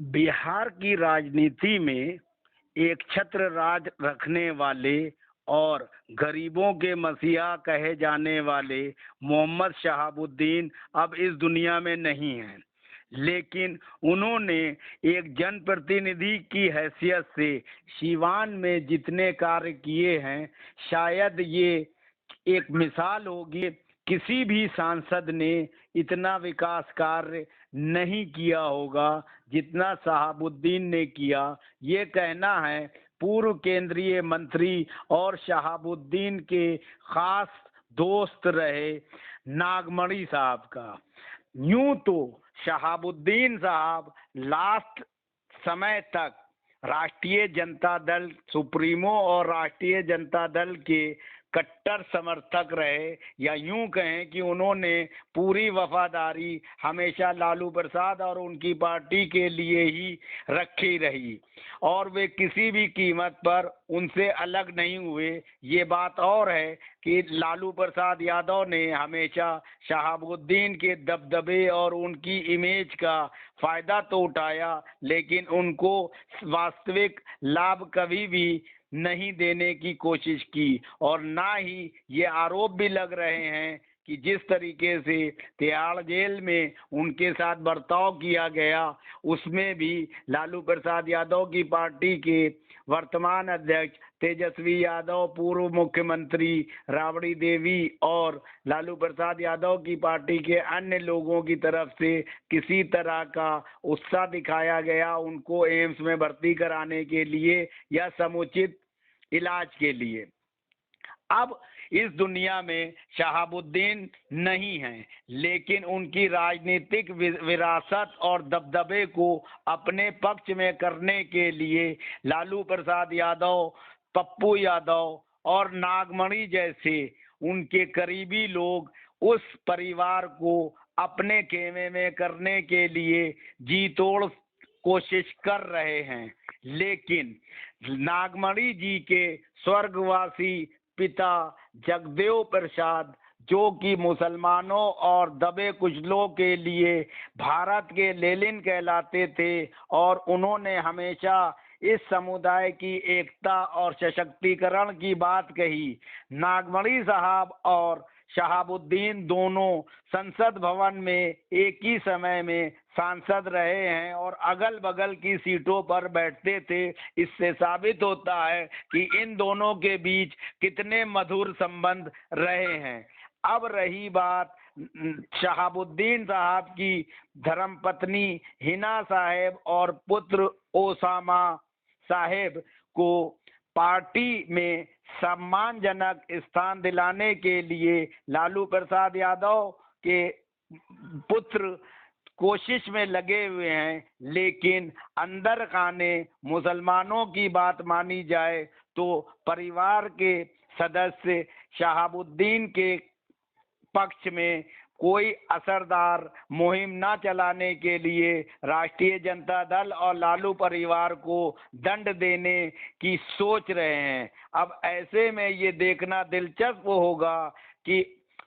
बिहार की राजनीति में एक छत्र राज रखने वाले और गरीबों के मसीहा कहे जाने वाले मोहम्मद शहाबुद्दीन अब इस दुनिया में नहीं हैं, लेकिन उन्होंने एक जनप्रतिनिधि की हैसियत से सीवान में जितने कार्य किए हैं, शायद ये एक मिसाल होगी। किसी भी सांसद ने इतना विकास कार्य नहीं किया होगा जितना शहाबुद्दीन ने किया। ये कहना है पूर्व केंद्रीय मंत्री और शहाबुद्दीन के खास दोस्त रहे नागमणि साहब का। यूं तो शहाबुद्दीन साहब लास्ट समय तक राष्ट्रीय जनता दल सुप्रीमो और राष्ट्रीय जनता दल के कट्टर समर्थक रहे, या यूं कहें कि उन्होंने पूरी वफादारी हमेशा लालू प्रसाद और उनकी पार्टी के लिए ही रखी रही और वे किसी भी कीमत पर उनसे अलग नहीं हुए। ये बात और है कि लालू प्रसाद यादव ने हमेशा शहाबुद्दीन के दबदबे और उनकी इमेज का फायदा तो उठाया, लेकिन उनको वास्तविक लाभ कभी भी नहीं देने की कोशिश की। और ना ही ये आरोप भी लग रहे हैं कि जिस तरीके से तिहाड़ जेल में उनके साथ बर्ताव किया गया, उसमें भी लालू प्रसाद यादव की पार्टी के वर्तमान अध्यक्ष तेजस्वी यादव, पूर्व मुख्यमंत्री राबड़ी देवी और लालू प्रसाद यादव की पार्टी के अन्य लोगों की तरफ से किसी तरह का उत्साह दिखाया गया उनको एम्स में भर्ती कराने के लिए या समुचित इलाज के लिए। अब इस दुनिया में शहाबुद्दीन नहीं है, लेकिन उनकी राजनीतिक विरासत और दबदबे को अपने पक्ष में करने के लिए लालू प्रसाद यादव, पप्पू यादव और नागमणि जैसे उनके करीबी लोग उस परिवार को अपने खेमे में करने के लिए जी तोड़ कोशिश कर रहे हैं। लेकिन नागमणि जी के स्वर्गवासी पिता जगदेव प्रसाद, जो कि मुसलमानों और दबे कुचलों के लिए भारत के लेनिन कहलाते थे, और उन्होंने हमेशा इस समुदाय की एकता और सशक्तिकरण की बात कही। नागमणि साहब और शहाबुद्दीन दोनों संसद भवन में एक ही समय में सांसद रहे हैं और अगल बगल की सीटों पर बैठते थे। इससे साबित होता है कि इन दोनों के बीच कितने मधुर संबंध रहे हैं। अब रही बात शहाबुद्दीन साहब की धर्मपत्नी हिना साहेब और पुत्र ओसामा साहेब को पार्टी में सम्मानजनक स्थान दिलाने के लिए लालू प्रसाद यादव के पुत्र कोशिश में लगे हुए हैं। लेकिन अंदर खाने मुसलमानों की बात मानी जाए तो परिवार के सदस्य शहाबुद्दीन के पक्ष में कोई असरदार मुहिम न चलाने के लिए राष्ट्रीय जनता दल और लालू परिवार को दंड देने की सोच रहे हैं। अब ऐसे में ये देखना दिलचस्प होगा कि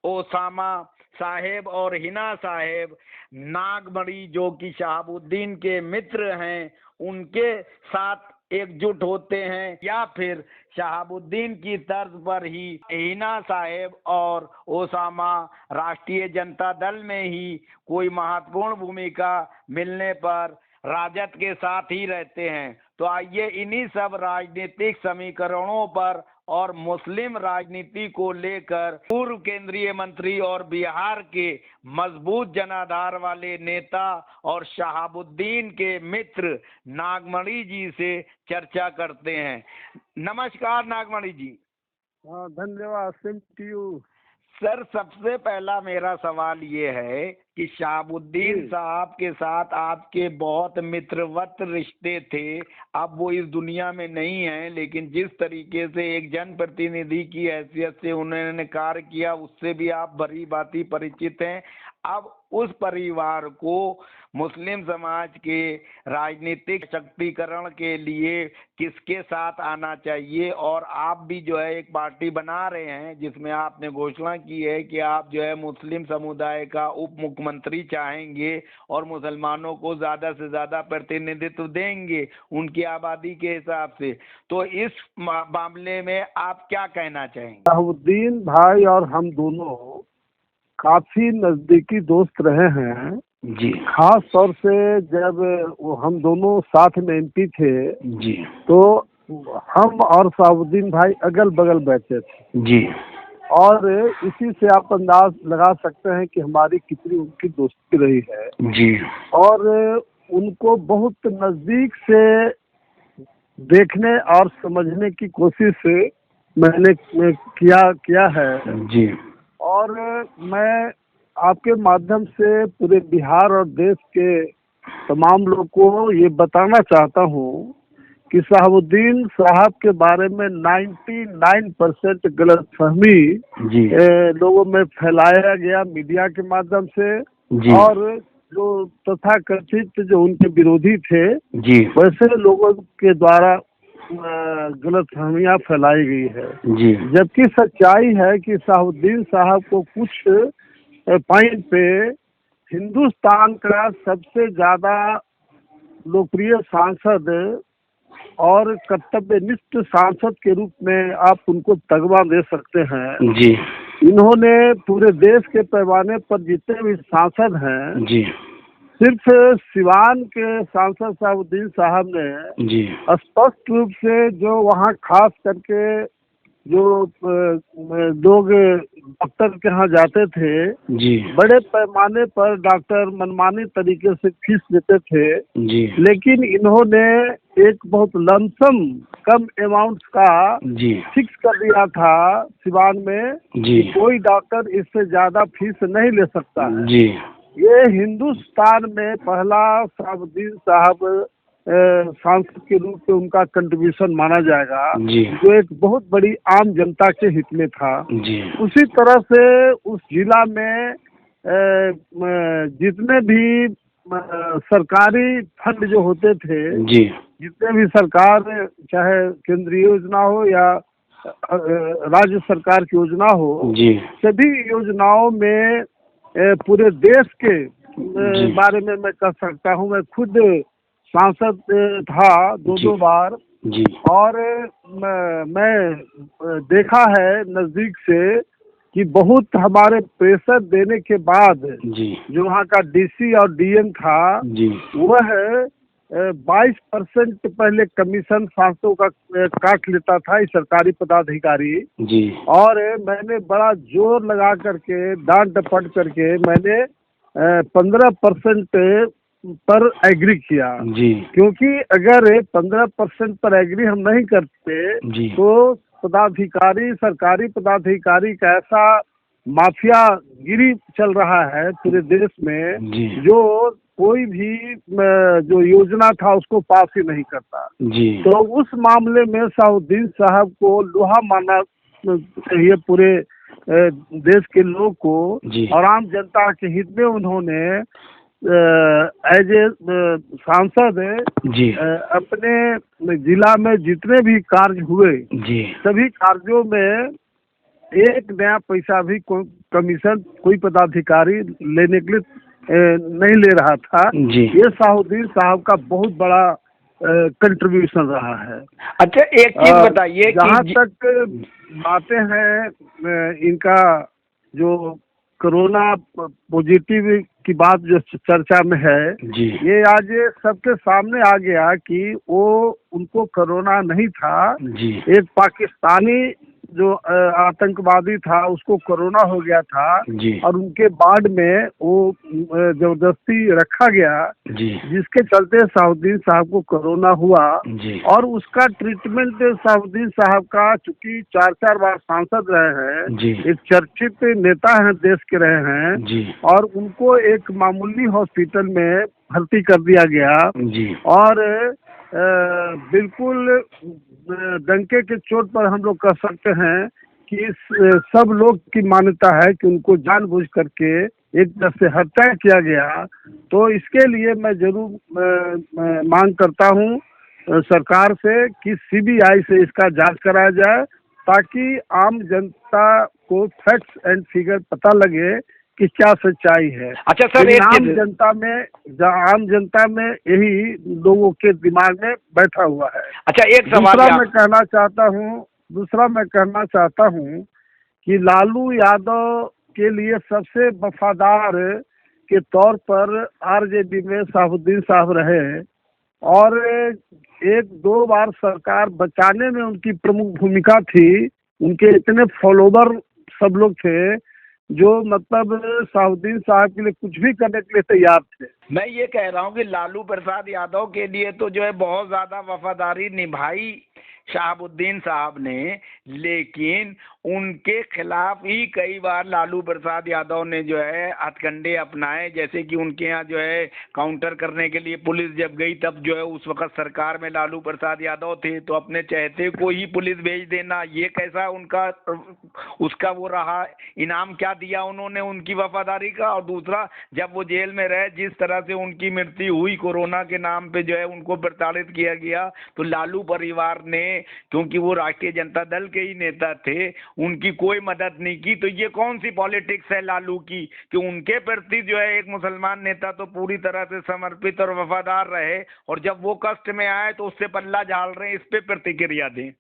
ओसामा साहेब और हिना साहेब नागमणि, जो कि शहाबुद्दीन के मित्र हैं, उनके साथ एकजुट होते हैं या फिर शहाबुद्दीन की तर्ज पर ही हिना साहेब और ओसामा राष्ट्रीय जनता दल में ही कोई महत्वपूर्ण भूमिका मिलने पर राजद के साथ ही रहते हैं। तो आइए इन्हीं सब राजनीतिक समीकरणों पर और मुस्लिम राजनीति को लेकर पूर्व केंद्रीय मंत्री और बिहार के मजबूत जनाधार वाले नेता और शहाबुद्दीन के मित्र नागमणि जी से चर्चा करते हैं। नमस्कार नागमणि जी। हाँ, धन्यवाद। सेम टू यू सर, सबसे पहला मेरा सवाल ये है कि शहाबुद्दीन साहब के साथ आपके बहुत मित्रवत रिश्ते थे। अब वो इस दुनिया में नहीं हैं, लेकिन जिस तरीके से एक जनप्रतिनिधि की हैसियत से उन्होंने कार्य किया, उससे भी आप भली भांति परिचित हैं। अब उस परिवार को मुस्लिम समाज के राजनीतिक शक्तिकरण के लिए किसके साथ आना चाहिए। और आप भी जो है एक पार्टी बना रहे हैं जिसमें आपने घोषणा की है कि आप जो है मुस्लिम समुदाय का उप मुख्यमंत्री चाहेंगे और मुसलमानों को ज़्यादा से ज़्यादा प्रतिनिधित्व देंगे उनकी आबादी के हिसाब से। तो इस मामले में आप क्या कहना चाहेंगे? शहाबुद्दीन भाई और हम दोनों काफी नजदीकी दोस्त रहे हैं जी खास तौर से जब हम दोनों साथ में एमपी थे जी तो हम और शहाबुद्दीन भाई अगल बगल बैठे थे जी और इसी से आप अंदाज लगा सकते हैं कि हमारी कितनी उनकी दोस्ती रही है जी और उनको बहुत नजदीक से देखने और समझने की कोशिश मैंने किया है जी। और मैं आपके माध्यम से पूरे बिहार और देश के तमाम लोग को ये बताना चाहता हूँ कि शहाबुद्दीन साहब के बारे में 99% गलतफहमी जी लोगों में फैलाया गया मीडिया के माध्यम से जी और जो तथाकथित जो उनके विरोधी थे जी वैसे लोगों के द्वारा गलतफहमियां फैलाई गई है। जी जबकि सच्चाई है कि शहाबुद्दीन साहब को कुछ पॉइंट पे हिंदुस्तान का सबसे ज्यादा लोकप्रिय सांसद और कर्तव्यनिष्ठ सांसद के रूप में आप उनको तगमा दे सकते हैं। जी इन्होंने पूरे देश के पैमाने पर जितने भी सांसद हैं जी सिर्फ सिवान के सांसद शहाबुद्दीन साहब ने जी स्पष्ट रूप से जो वहाँ खास करके जो लोग डॉक्टर के यहाँ जाते थे जी बड़े पैमाने पर डॉक्टर मनमानी तरीके से फीस लेते थे जी लेकिन इन्होंने एक बहुत लमसम कम अमाउंट का जी फिक्स कर दिया था सिवान में जी कि कोई डॉक्टर इससे ज्यादा फीस नहीं ले सकता है। जी ये हिंदुस्तान में पहला शहाबुद्दीन साहब सांसद के रूप में उनका कंट्रीब्यूशन माना जाएगा जी जो एक बहुत बड़ी आम जनता के हित में था। जी उसी तरह से उस जिला में जितने भी सरकारी फंड जो होते थे जी जितने भी सरकार चाहे केंद्रीय योजना हो या राज्य सरकार की योजना हो जी सभी योजनाओं में पूरे देश के बारे में मैं कह सकता हूँ। मैं खुद सांसद था दो बार जी और मैं देखा है नजदीक से कि बहुत हमारे प्रेशर देने के बाद जी जो वहाँ का डीसी और डीएम था जी वह 22% पहले कमीशन सांसदों का काट लेता था इस सरकारी पदाधिकारी जी और मैंने बड़ा जोर लगा करके डांट डपट करके मैंने 15% पर एग्री किया जी क्योंकि अगर 15% पर एग्री हम नहीं करते जी तो पदाधिकारी सरकारी पदाधिकारी का ऐसा माफिया गिरी चल रहा है पूरे देश में जी जो कोई भी जो योजना था उसको पास ही नहीं करता। जी तो उस मामले में शहाबुद्दीन साहब को लोहा मानना चाहिए पूरे देश के लोग को और आम जनता के हित में उन्होंने एज ए सांसद जी अपने जिला में जितने भी कार्य हुए जी सभी कार्यों में एक नया पैसा भी कोई कमीशन कोई पदाधिकारी लेने के लिए नहीं ले रहा था। जी ये शहाबुद्दीन साहब का बहुत बड़ा कंट्रीब्यूशन रहा है। अच्छा एक चीज बताइए जहाँ तक बातें हैं इनका जो कोरोना पॉजिटिव की बात जो चर्चा में है जी ये आज सबके सामने आ गया कि वो उनको कोरोना नहीं था जी एक पाकिस्तानी जो आतंकवादी था उसको कोरोना हो गया था जी और उनके बाद में वो जबरदस्ती रखा गया जी जिसके चलते शहाबुद्दीन साहब को कोरोना हुआ जी और उसका ट्रीटमेंट शहाबुद्दीन साहब का चूंकि 4 बार सांसद रहे हैं जी एक चर्चित नेता हैं देश के रहे हैं जी और उनको एक मामूली हॉस्पिटल में भर्ती कर दिया गया जी और बिल्कुल डंके के चोट पर हम लोग कह सकते हैं कि सब लोग की मान्यता है कि उनको जानबूझ करके एक तरह से हत्या किया गया। तो इसके लिए मैं जरूर मांग करता हूँ सरकार से कि सीबीआई से इसका जांच कराया जाए, ताकि आम जनता को फैक्ट्स एंड फिगर पता लगे कि क्या सच्चाई है। अच्छा सर, लेकिन एक चीज, आम जनता में यही लोगों के दिमाग में बैठा हुआ है। अच्छा एक सवाल दूसरा मैं कहना चाहता हूँ कि लालू यादव के लिए सबसे वफादार के तौर पर आरजेडी में शहाबुद्दीन साहब रहे, और एक दो बार सरकार बचाने में उनकी प्रमुख भूमिका थी। उनके इतने फॉलोवर सब लोग थे जो मतलब शहाबुद्दीन साहब के लिए कुछ भी करने के लिए तैयार थे। मैं ये कह रहा हूँ कि लालू प्रसाद यादव के लिए तो जो है बहुत ज्यादा वफादारी निभाई शहाबुद्दीन साहब ने, लेकिन उनके खिलाफ ही कई बार लालू प्रसाद यादव ने जो है हथकंडे अपनाए। जैसे कि उनके यहाँ जो है काउंटर करने के लिए पुलिस जब गई, तब जो है उस वक्त सरकार में लालू प्रसाद यादव थे, तो अपने चहेते को ही पुलिस भेज देना, ये कैसा उनका उसका वो रहा, इनाम क्या दिया उन्होंने उनकी वफादारी का। और दूसरा, जब वो जेल में रहे, जिस तरह से उनकी मृत्यु हुई कोरोना के नाम पे जो है उनको प्रताड़ित किया गया, तो लालू परिवार ने, क्योंकि वो राष्ट्रीय जनता दल के ही नेता थे, उनकी कोई मदद नहीं की। तो ये कौन सी पॉलिटिक्स है लालू की कि उनके प्रति जो है एक मुसलमान नेता तो पूरी तरह से समर्पित और वफादार रहे, और जब वो कष्ट में आए तो उससे पल्ला झाड़ रहे हैं। इस पे प्रतिक्रिया दें।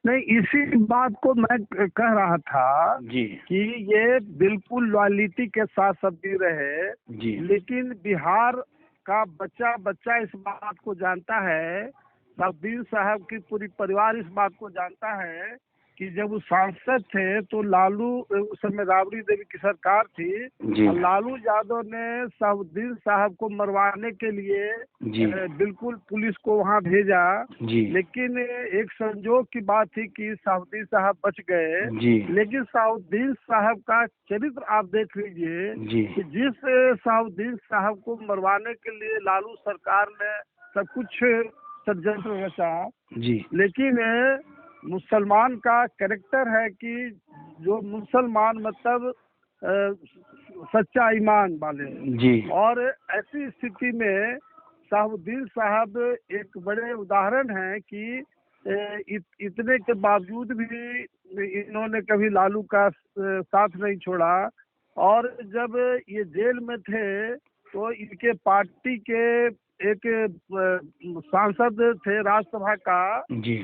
नहीं, इसी बात को मैं कह रहा था जी कि ये बिल्कुल लॉयलिटी के साथ सब भी रहे जी, लेकिन बिहार का बच्चा बच्चा इस बात को जानता है, शहाबुद्दीन साहब की पूरी परिवार इस बात को जानता है कि जब वो सांसद थे तो लालू, उस समय राबड़ी देवी की सरकार थी, जी और लालू यादव ने शहाबुद्दीन साहब को मरवाने के लिए जी बिल्कुल पुलिस को वहां भेजा। जी लेकिन एक संजोग की बात थी कि शहाबुद्दीन साहब बच गए। जी लेकिन शहाबुद्दीन साहब का चरित्र आप देख लीजिए जी कि जिस शहाबुद्दीन साहब को मरवाने के लिए लालू सरकार ने सब कुछ षड्यंत्र रचा, जी लेकिन मुसलमान का कैरेक्टर है कि जो मुसलमान मतलब सच्चा ईमान वाले, जी और ऐसी स्थिति में शहाबुद्दीन साहब एक बड़े उदाहरण हैं कि इतने के बावजूद भी इन्होंने कभी लालू का साथ नहीं छोड़ा। और जब ये जेल में थे तो इनके पार्टी के एक सांसद थे राज्यसभा का, जी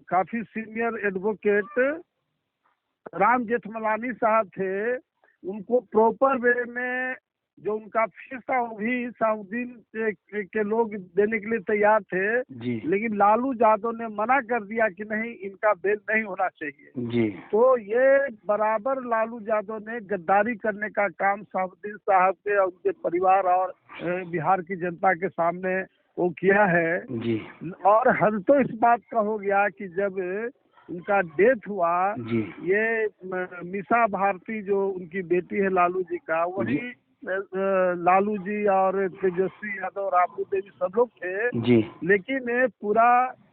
काफी सीनियर एडवोकेट राम जेठमलानी साहब थे। उनको प्रॉपर वे में जो उनका फीस था वो भी शहाबुद्दीन के लोग देने के लिए तैयार थे, जी लेकिन लालू यादव ने मना कर दिया कि नहीं, इनका बेल नहीं होना चाहिए। जी तो ये बराबर लालू यादव ने गद्दारी करने का काम शहाबुद्दीन साहब के और उनके परिवार और बिहार की जनता के सामने वो किया है। जी और हद तो इस बात का हो गया कि जब उनका डेथ हुआ, जी ये मीसा भारती जो उनकी बेटी है लालू जी का, वही लालू जी और तेजस्वी यादव, राबड़ी देवी सब लोग थे। जी लेकिन पूरा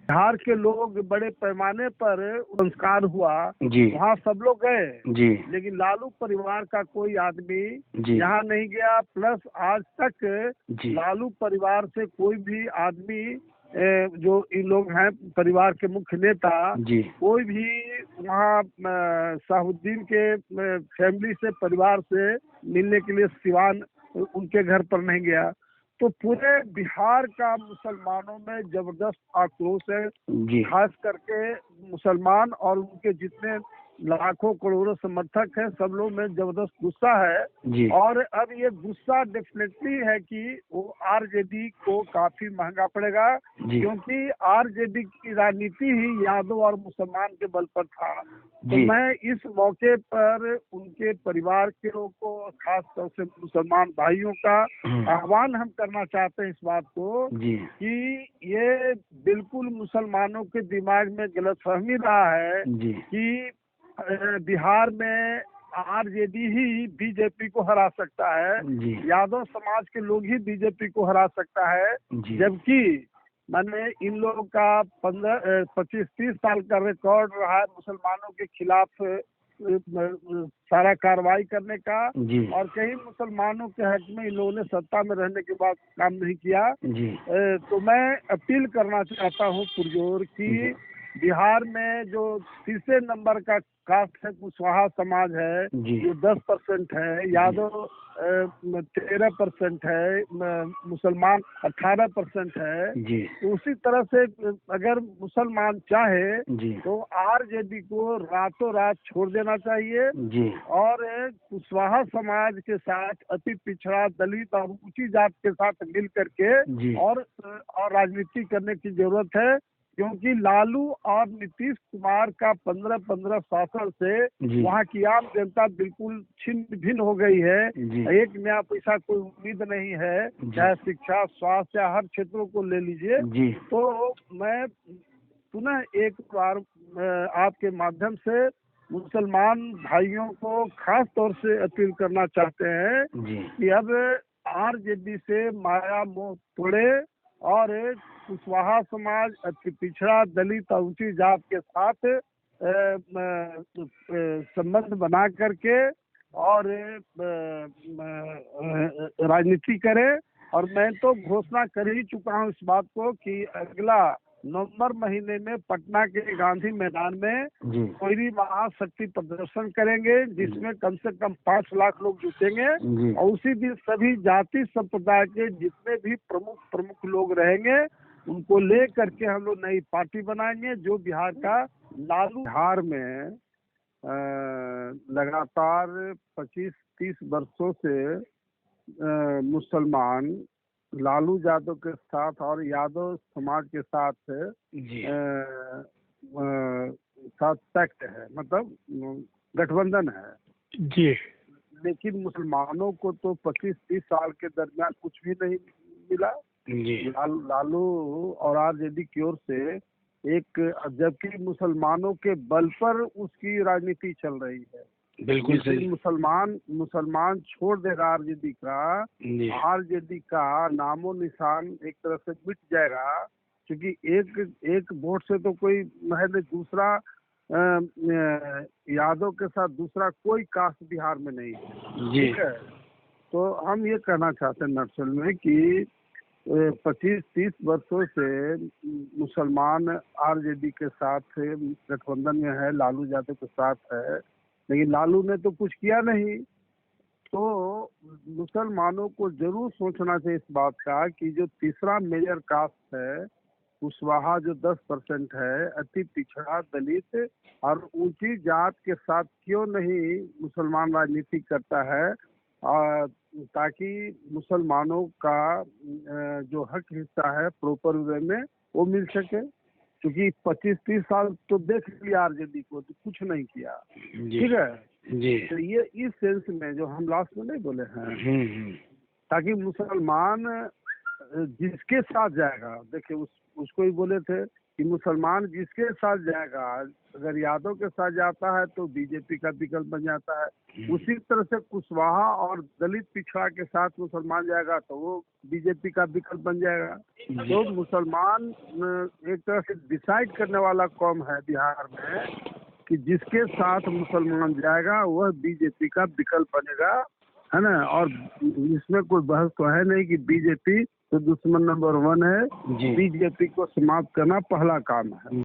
बिहार के लोग बड़े पैमाने पर संस्कार हुआ, जी वहाँ सब लोग गए, जी लेकिन लालू परिवार का कोई आदमी जी यहाँ नहीं गया। प्लस आज तक जी लालू परिवार से कोई भी आदमी, जो इन लोग हैं परिवार के मुख्य नेता, जी कोई भी वहाँ शहाबुद्दीन के फैमिली से, परिवार से मिलने के लिए सिवान उनके घर पर नहीं गया। तो पूरे बिहार का मुसलमानों में जबरदस्त आक्रोश है, जी खास करके मुसलमान और उनके जितने लाखों करोड़ों समर्थक हैं, सब लोग में जबरदस्त गुस्सा है। जी और अब ये गुस्सा डेफिनेटली है कि वो आरजेडी को काफी महंगा पड़ेगा, जी क्योंकि आरजेडी की राजनीति ही यादव और मुसलमान के बल पर था। तो जी मैं इस मौके पर उनके परिवार के लोगों को, खास तौर से मुसलमान भाइयों का आह्वान हम करना चाहते हैं इस बात को जी कि ये बिल्कुल मुसलमानों के दिमाग में गलतफहमी रहा है जी कि बिहार में आरजेडी ही बीजेपी को हरा सकता है, जी यादव समाज के लोग ही बीजेपी को हरा सकता है। जी जबकि मैंने इन लोगों का 25-30 साल का रिकॉर्ड रहा है मुसलमानों के खिलाफ सारा कार्रवाई करने का, जी और कहीं मुसलमानों के हक में इन लोगों ने सत्ता में रहने के बाद काम नहीं किया। जी तो मैं अपील करना चाहता हूँ पुरजोर कि बिहार में जो तीसरे नंबर का कास्ट है कुशवाहा समाज है, जी जो 10% है, यादव 13% है, मुसलमान 18% है। जी तो उसी तरह से अगर मुसलमान चाहे जी तो आरजेडी को रातों रात छोड़ देना चाहिए, जी और कुशवाहा समाज के साथ अति पिछड़ा दलित और ऊंची जात के साथ मिल करके जी और राजनीति करने की जरूरत है, क्योंकि लालू और नीतीश कुमार का 15-15 शासन से जी वहाँ की आम जनता बिल्कुल छिन्न भिन्न हो गई है। जी एक नया पैसा कोई उम्मीद नहीं है, चाहे शिक्षा, स्वास्थ्य या हर क्षेत्रों को ले लीजिए। जी तो मैं पुनः एक बार आपके माध्यम से मुसलमान भाइयों को खास तौर से अपील करना चाहते हैं जी कि अब आरजेडी से माया मोह तोड़े और कुशवाहा समाज, अति पिछड़ा दलित और ऊंची जात के साथ संबंध बना करके और राजनीति करें। और मैं तो घोषणा कर ही चुका हूँ इस बात को कि अगला नवंबर महीने में पटना के गांधी मैदान में जी कोई महाशक्ति प्रदर्शन करेंगे, जिसमें कम से कम 5 लाख लोग जुटेंगे। जी और उसी दिन सभी जाति संप्रदाय के जितने भी प्रमुख लोग रहेंगे उनको ले करके हम लोग नई पार्टी बनाएंगे, जो बिहार का लालू। बिहार में लगातार 25-30 वर्षों से मुसलमान लालू यादव के साथ और यादव समाज के साथ जी साथ पैक्ट है, मतलब गठबंधन है। जी लेकिन मुसलमानों को तो 25-30 साल के दरमियान कुछ भी नहीं मिला। जी लालू और आरजेडी की ओर से एक, जबकि मुसलमानों के बल पर उसकी राजनीति चल रही है। बिल्कुल सही। मुसलमान छोड़ देगा आरजेडी का, जी आरजेडी का नामो निशान एक तरह से मिट जाएगा, क्योंकि एक वोट से तो कोई महज दूसरा यादव के साथ दूसरा कोई कास्ट बिहार में नहीं है। जी ठीक है, तो हम ये कहना चाहते हैं नक्सल में कि 25-30 वर्षों से मुसलमान आरजेडी के साथ गठबंधन में है, लालू यादव के साथ है, लेकिन लालू ने तो कुछ किया नहीं। तो मुसलमानों को जरूर सोचना चाहिए इस बात का कि जो तीसरा मेजर कास्ट है कुशवाहा, जो 10% है, अति पिछड़ा दलित और ऊंची जात के साथ क्यों नहीं मुसलमान राजनीति करता है, ताकि मुसलमानों का जो हक हिस्सा है प्रॉपर वे में वो मिल सके। क्योंकि 25-30 साल तो देख लिया आरजेडी को, तो कुछ नहीं किया। ठीक है जी तो ये इस सेंस में जो हम लास्ट में नहीं बोले हैं, ताकि मुसलमान जिसके साथ जाएगा, देखिए उसको ही बोले थे कि मुसलमान जिसके साथ जाएगा, अगर यादव के साथ जाता है तो बीजेपी का विकल्प बन जाता है, उसी तरह से कुशवाहा और दलित पिछड़ा के साथ मुसलमान जाएगा तो वो बीजेपी का विकल्प बन जाएगा। तो मुसलमान एक तरह से डिसाइड करने वाला कौम है बिहार में कि जिसके साथ मुसलमान जाएगा वह बीजेपी का विकल्प बनेगा, है ना। और इसमें कोई बहस तो है नहीं कि बीजेपी तो दुश्मन नंबर 1 है, बीजेपी को समाप्त करना पहला काम है।